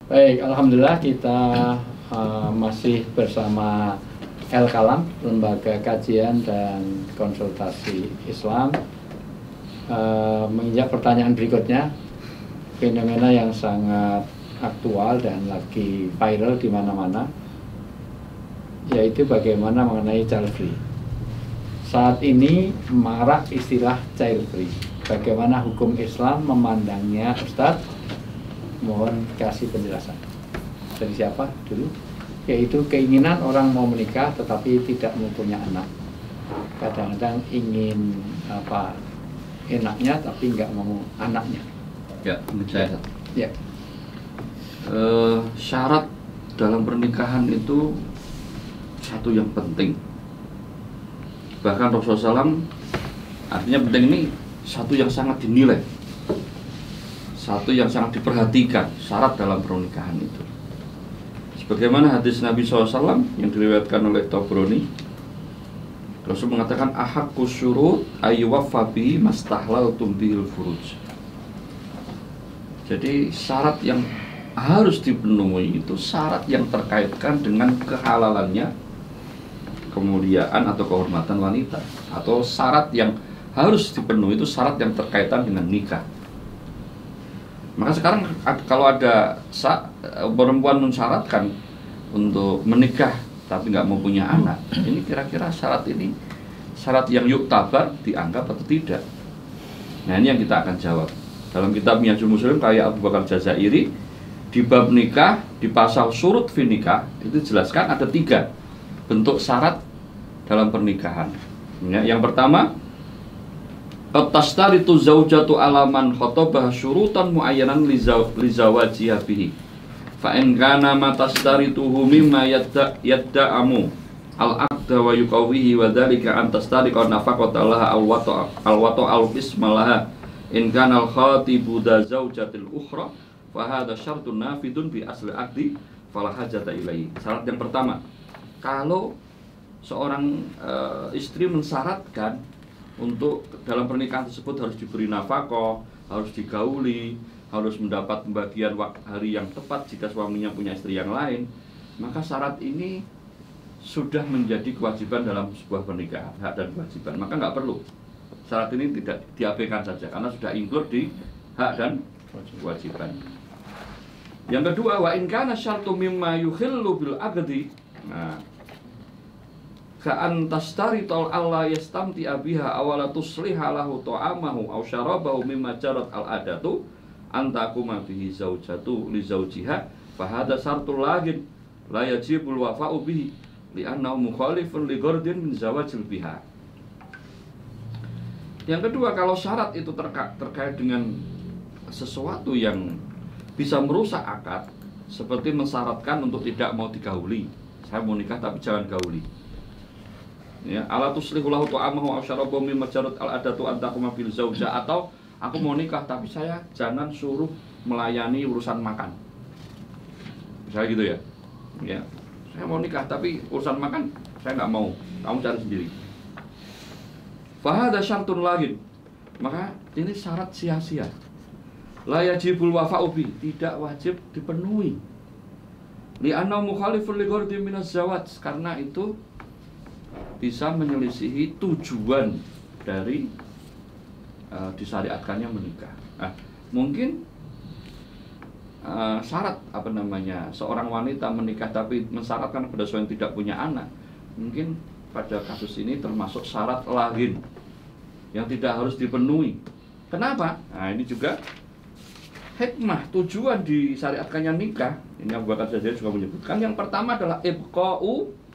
Baik, alhamdulillah kita masih bersama El Kalam, Lembaga Kajian dan Konsultasi Islam. Menginjak pertanyaan berikutnya, fenomena yang sangat aktual dan lagi viral di mana-mana, yaitu bagaimana mengenai child free. Saat ini marak istilah child free. Bagaimana hukum Islam memandangnya, Ustadz? Mohon kasih penjelasan. Dari siapa dulu? Yaitu keinginan orang mau menikah tetapi tidak mempunyai anak. Kadang-kadang ingin enaknya tapi nggak mau anaknya. Ya, saya. Ya. Syarat dalam pernikahan itu satu yang penting. Bahkan Rasulullah SAW, artinya penting ini satu yang sangat dinilai, satu yang sangat diperhatikan, syarat dalam pernikahan itu. Sebagaimana hadis Nabi SAW yang diriwayatkan oleh Tabrani, Rasul mengatakan ahaqqus syurut ayyuwaffa bihi mastahlaltum bihil furuj. Jadi syarat yang harus dipenuhi itu syarat yang terkaitkan dengan kehalalannya, kemuliaan atau kehormatan wanita, atau syarat yang harus dipenuhi itu syarat yang terkaitan dengan nikah. Maka sekarang kalau ada perempuan mensyaratkan untuk menikah tapi nggak mau punya anak, ini kira-kira syarat ini syarat yang yuktabar, dianggap atau tidak? Nah, ini yang kita akan jawab. Dalam kitab Minhajul Muslim kayak Abu Bakar Jazairi, di bab nikah, di pasal surut fi nikah, itu jelaskan ada 3 bentuk syarat dalam pernikahan. Ya, yang pertama, tastaritu zaujatu alaman khotobah syurutan muayyanan lizawajiha bihi. Fa in kana matastarituhu mimma yadda'amu al-aqda wa yuqawihi wa dzalika an tastariqa nafaqata laha al-wata al-qisma laha in kana al-khatibu da zaujatil ukhra fa hadha syartun nafidun bi asli aqdi fala hajata ilaihi. Syarat yang pertama, kalau seorang istri mensyaratkan untuk dalam pernikahan tersebut harus diberi nafkah, harus digauli, harus mendapat pembagian hari yang tepat jika suaminya punya istri yang lain, maka syarat ini sudah menjadi kewajiban dalam sebuah pernikahan, hak dan kewajiban. Maka nggak perlu syarat ini, tidak diabaikan saja karena sudah include di hak dan kewajiban. Yang kedua, wa in kana syartu mimma yukhillu bil aqdi. Nah, ka'an tastaritul alla yastamti abiha awala tusliha lahu ta'amahu aw syarabahu mimma jarat al-adatu antakuma bihi zaujatu li zaujiha fa hadha syartul lagin la yajibul wafa'u bihi li'annahu mukhalifun li ghardin min zawajil biha. Yang kedua, kalau syarat itu terkait dengan sesuatu yang bisa merusak akad, seperti mensyaratkan untuk tidak mau digauli, saya mau nikah tapi jangan gauli. Ya, ala tuslihu lahu ta'amahu aw syarabahu mimma jarat al-adatu antakuma bil zauja, atau aku mau nikah tapi saya jangan suruh melayani urusan makan. Misalnya gitu ya. Ya, saya mau nikah tapi urusan makan saya nggak mau, kamu cari sendiri. Fa hadza syartun lagin. Maka ini syarat sia-sia. La yajibul wafa'u bi, tidak wajib dipenuhi. Li anna mukhalifun li ghardin min az-zawaj, karena itu bisa menyelisihi tujuan dari disyariatkannya menikah. Nah, mungkin syarat seorang wanita menikah tapi mensyaratkan kepada seorang yang tidak punya anak, mungkin pada kasus ini termasuk syarat lagin yang tidak harus dipenuhi. Kenapa? Nah, ini juga hikmah, tujuan disyariatkannya nikah. Ini Abu Bakar Jazairi juga menyebutkan. Yang pertama adalah ibqa'u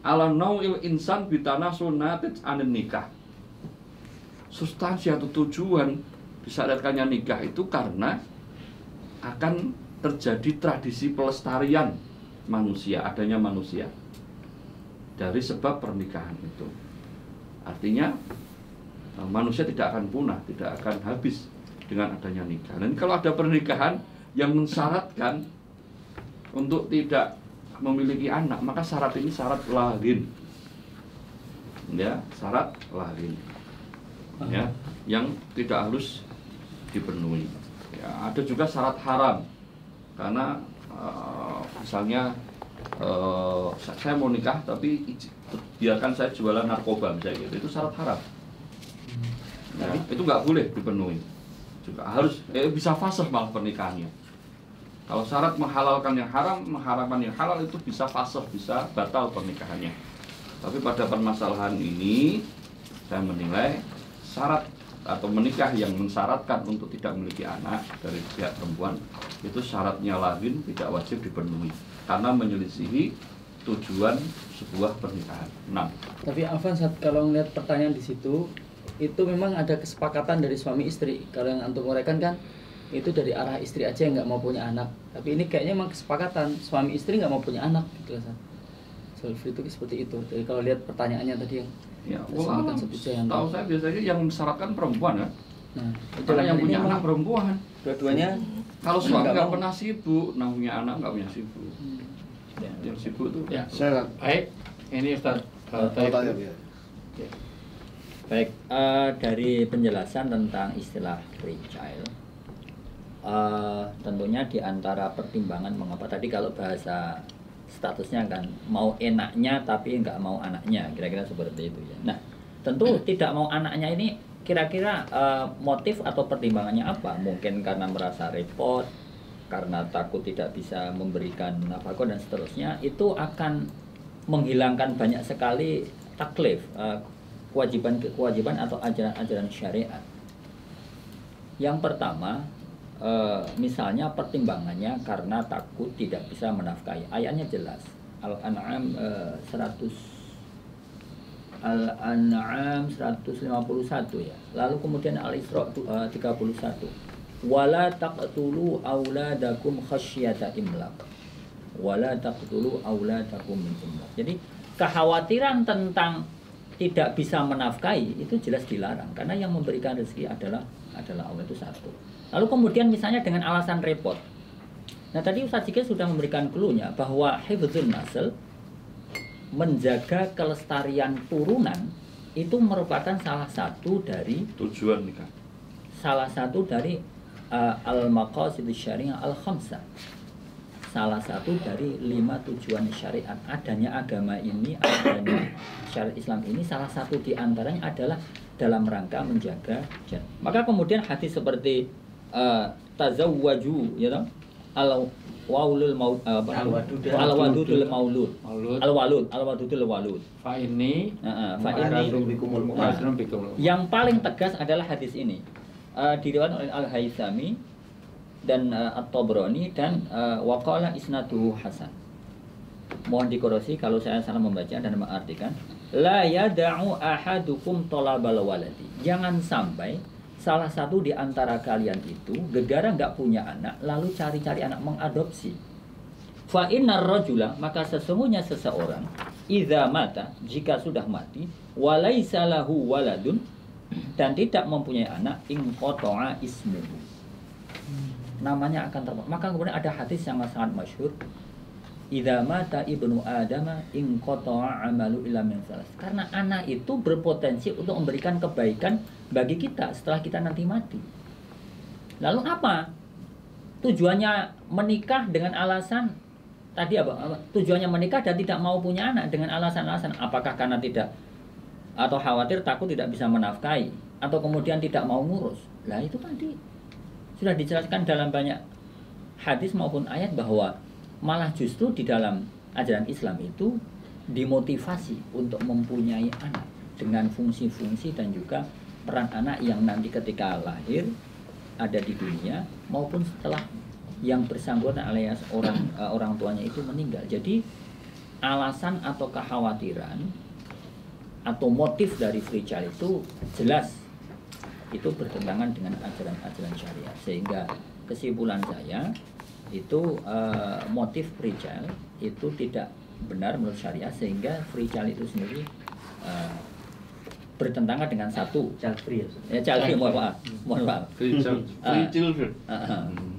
ala nau'il insan bitana sunnatij anin nikah. Substansi atau tujuan disyariatkannya nikah itu karena akan terjadi tradisi pelestarian manusia, adanya manusia dari sebab pernikahan itu. Artinya manusia tidak akan punah, tidak akan habis dengan adanya nikah. Dan kalau ada pernikahan yang mensyaratkan untuk tidak memiliki anak, maka syarat ini syarat lagin. Ya, syarat lagin. Ya, yang tidak harus dipenuhi. Ya, ada juga syarat haram. Karena Misalnya saya mau nikah tapi biarkan saya jualan narkoba misalnya gitu, itu syarat haram. Nah, itu nggak boleh dipenuhi. Juga harus bisa fasih malah pernikahannya. Kalau syarat menghalalkan yang haram, mengharamkan yang halal itu bisa fasih, bisa batal pernikahannya. Tapi pada permasalahan ini saya menilai syarat atau menikah yang mensyaratkan untuk tidak memiliki anak dari pihak perempuan itu syaratnya lagin tidak wajib dipenuhi karena menyelisihi tujuan sebuah pernikahan. Nah, tapi Afan, kalau ngeliat pertanyaan di situ itu memang ada kesepakatan dari suami istri. Kalau yang antum uraikan kan itu dari arah istri aja yang nggak mau punya anak, tapi ini kayaknya memang kesepakatan suami istri nggak mau punya anak gitu kan. Jalfri itu seperti itu. Jadi kalau lihat pertanyaannya tadi yang ya, tahu saya biasanya yang mensyaratkan perempuan ya. Nah, karena yang punya anak perempuan. Dua-duanya. Kalau suami nggak pernah sibuk, nah punya anak nggak punya sibuk. Ya. Yang sibuk tuh. Ya, Saya baik. Ini Ustaz Taib. tanya ya. Baik, dari penjelasan tentang istilah free child, tentunya di antara pertimbangan mengapa tadi kalau bahasa statusnya kan mau enaknya tapi nggak mau anaknya, kira-kira seperti itu ya. Nah, tentu tidak mau anaknya ini kira-kira motif atau pertimbangannya apa? Mungkin karena merasa repot, karena takut tidak bisa memberikan nafkah dan seterusnya. Itu akan menghilangkan banyak sekali taklif, kewajiban atau ajaran syariat. Yang pertama, misalnya pertimbangannya karena takut tidak bisa menafkahi. Ayatnya jelas. Al-An'am 151 ya. Lalu kemudian Al-Isra 31. Wala taqtulu auladakum khasyata imlaq. Wala taqtulu auladakum min imlaq. Jadi kekhawatiran tentang tidak bisa menafkahi itu jelas dilarang karena yang memberikan rezeki adalah Allah, itu satu. Lalu kemudian misalnya dengan alasan repot. Nah, tadi Ustaz Zikir sudah memberikan clue-nya bahwa hifdzun nasl, menjaga kelestarian turunan, itu merupakan salah satu dari Tujuan nikah. Salah satu dari al-maqasid syariah al-khamsah. Salah satu dari 5 tujuan syariat. Adanya agama ini, adanya syariat Islam ini, salah satu di antaranya adalah dalam rangka menjaga jan. Maka kemudian hadis seperti tazawwaju, ya toh? Al-waulul maulud, al-wadudul maulud, al-wadudul walud. Fa ini Yang paling tegas adalah hadis ini. Diriwayatkan oleh Al-Haythami dan At-Tabrani dan waqala isnaduhu hasan. Mohon dikoreksi kalau saya salah membaca dan mengartikan. La yada'u ahadukum talabal waladi. Jangan sampai salah satu di antara kalian itu gegara nggak punya anak lalu cari-cari anak, mengadopsi. Fa innar rajula, maka sesungguhnya seseorang idza mata, jika sudah mati, walaisa lahu waladun, dan tidak mempunyai anak, inqata'a ismuhu, namanya akan terpotong. Maka kemudian ada hadis yang sangat masyhur, idza mata ibnu adama inqata'a amalu illa min salas. Karena anak itu berpotensi untuk memberikan kebaikan bagi kita setelah kita nanti mati. Lalu apa tujuannya menikah dengan alasan tadi apa? Tujuannya menikah dan tidak mau punya anak dengan alasan-alasan apakah karena tidak atau khawatir takut tidak bisa menafkahi atau kemudian tidak mau ngurus. Lah itu tadi sudah dijelaskan dalam banyak hadis maupun ayat bahwa malah justru di dalam ajaran Islam itu dimotivasi untuk mempunyai anak dengan fungsi-fungsi dan juga peran anak yang nanti ketika lahir ada di dunia maupun setelah yang bersangkutan alias orang tuanya itu meninggal. Jadi alasan atau kekhawatiran atau motif dari free child itu jelas itu bertentangan dengan ajaran syariah, sehingga kesimpulan saya itu motif free child itu tidak benar menurut syariah, sehingga free child itu sendiri bertentangan dengan satu child free mohon maaf Free children.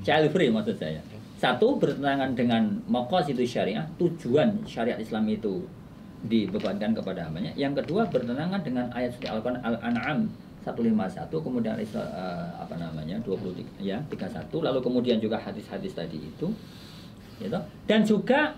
child free maksud saya. Satu bertentangan dengan maqasid syariah, tujuan syariat Islam itu dibebankan kepada hambanya. Yang kedua bertentangan dengan ayat suci Al-Qur'an Al-An'am 151, kemudian 23 ya 31, lalu kemudian juga hadis-hadis tadi itu gitu. Dan juga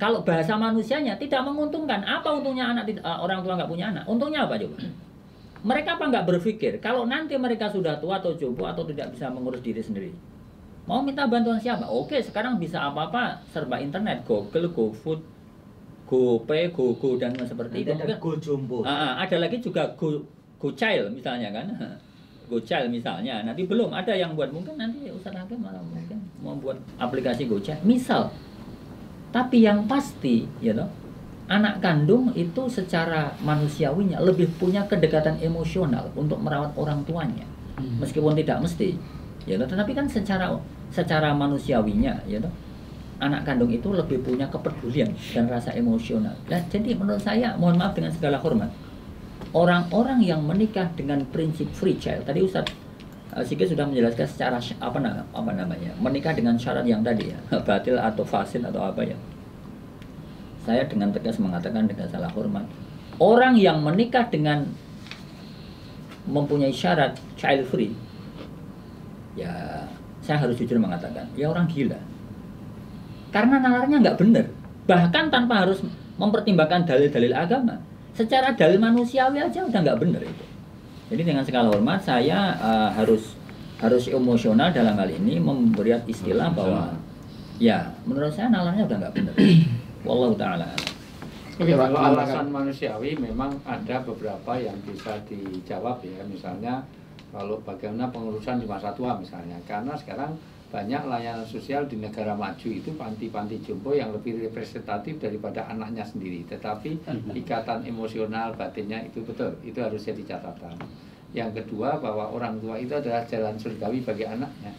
kalau bahasa manusianya tidak menguntungkan. Apa untungnya orang tua nggak punya anak? Untungnya apa coba? Mereka apa nggak berpikir kalau nanti mereka sudah tua atau jompo atau tidak bisa mengurus diri sendiri, mau minta bantuan siapa? Oke, sekarang bisa apa-apa serba internet, Google, GoFood, GoPay, GoGo dan seperti itu. Ada Go Jumbo. Ada lagi juga GoChild misalnya kan. GoChild misalnya, nanti belum ada yang buat, mungkin nanti Ustaz Hakim malah mungkin mau buat aplikasi GoChild misal. Tapi yang pasti ya toh, anak kandung itu secara manusiawinya lebih punya kedekatan emosional untuk merawat orang tuanya. Meskipun tidak mesti ya toh, tetapi kan secara manusiawinya ya toh, anak kandung itu lebih punya kepedulian dan rasa emosional. Nah, jadi menurut saya, mohon maaf dengan segala hormat, orang-orang yang menikah dengan prinsip free child, tadi Ustaz Sigit sudah menjelaskan secara apa namanya, menikah dengan syarat yang tadi ya, batil atau fasid atau apa ya. Saya dengan tegas mengatakan dengan salah hormat, orang yang menikah dengan mempunyai syarat child free, ya saya harus jujur mengatakan, ya orang gila. Karena nalarnya nggak benar, bahkan tanpa harus mempertimbangkan dalil-dalil agama. Secara dalil manusiawi aja udah nggak benar itu. Jadi dengan segala hormat saya harus emosional dalam hal ini memberi istilah bahwa ya menurut saya nalarnya udah nggak benar. Wallahu taala. Oke, kalau alasan manusiawi memang ada beberapa yang bisa dijawab ya. Misalnya kalau bagaimana pengurusan di masa tua misalnya, karena sekarang banyak layanan sosial di negara maju itu panti-panti jompo yang lebih representatif daripada anaknya sendiri. Tetapi ikatan emosional batinnya itu betul, itu harus jadi catatan. Yang kedua, bahwa orang tua itu adalah jalan surgawi bagi anaknya.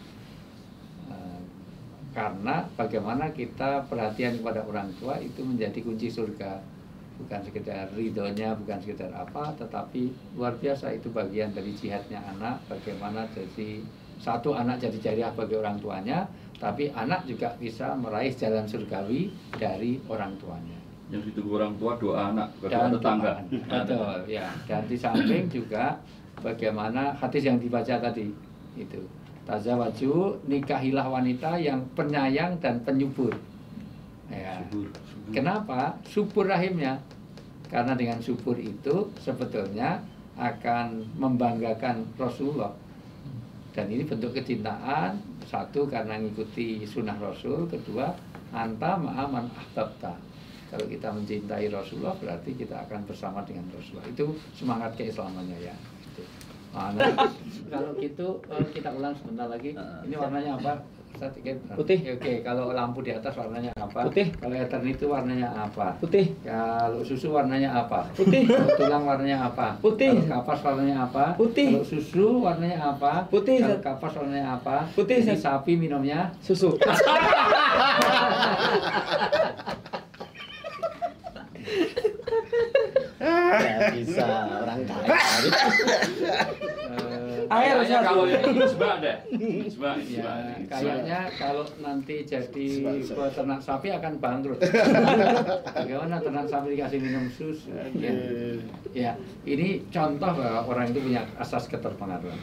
Karena bagaimana kita perhatian kepada orang tua itu menjadi kunci surga. Bukan sekedar ridhonya, bukan sekedar apa, tetapi luar biasa itu bagian dari jihadnya anak. Bagaimana jadi satu anak jadi jariah bagi orang tuanya, tapi anak juga bisa meraih jalan surgawi dari orang tuanya. Yang ditunggu orang tua doa anak, doa tetangga. Betul, ya. Dan di samping juga bagaimana hadis yang dibaca tadi itu, tazawwaju, nikahilah wanita yang penyayang dan penyubur. Ya. Kenapa? Subur rahimnya. Karena dengan subur itu sebetulnya akan membanggakan Rasulullah. Dan ini bentuk kecintaan, satu karena mengikuti sunnah Rasul, kedua anta ma'aman ahbabta. Kalau kita mencintai Rasulullah berarti kita akan bersama dengan Rasulullah. Itu semangat keislamannya ya. Nah, kalau gitu kita ulang sebentar lagi. Ini warnanya apa? Putih. Oke, kalau lampu di atas warnanya apa? Putih. Kalau etern itu warnanya apa? Putih. Kalau susu warnanya apa? Putih. Kalau tulang warnanya apa? Putih. Kalau kapas warnanya apa? Putih. Kalau susu warnanya apa? Putih. Kalau kapas warnanya apa? Putih. Jadi sapi minumnya Susu. Nggak bisa orang kaya. Air Kayaknya kalau ini sebab deh. Sebab. ya, kayaknya kalau nanti jadi peternak sapi akan bangkrut. Bagaimana ternak sapi dikasih minum susu? Ya, ini contoh bahwa orang itu punya asas keterpengaruhan.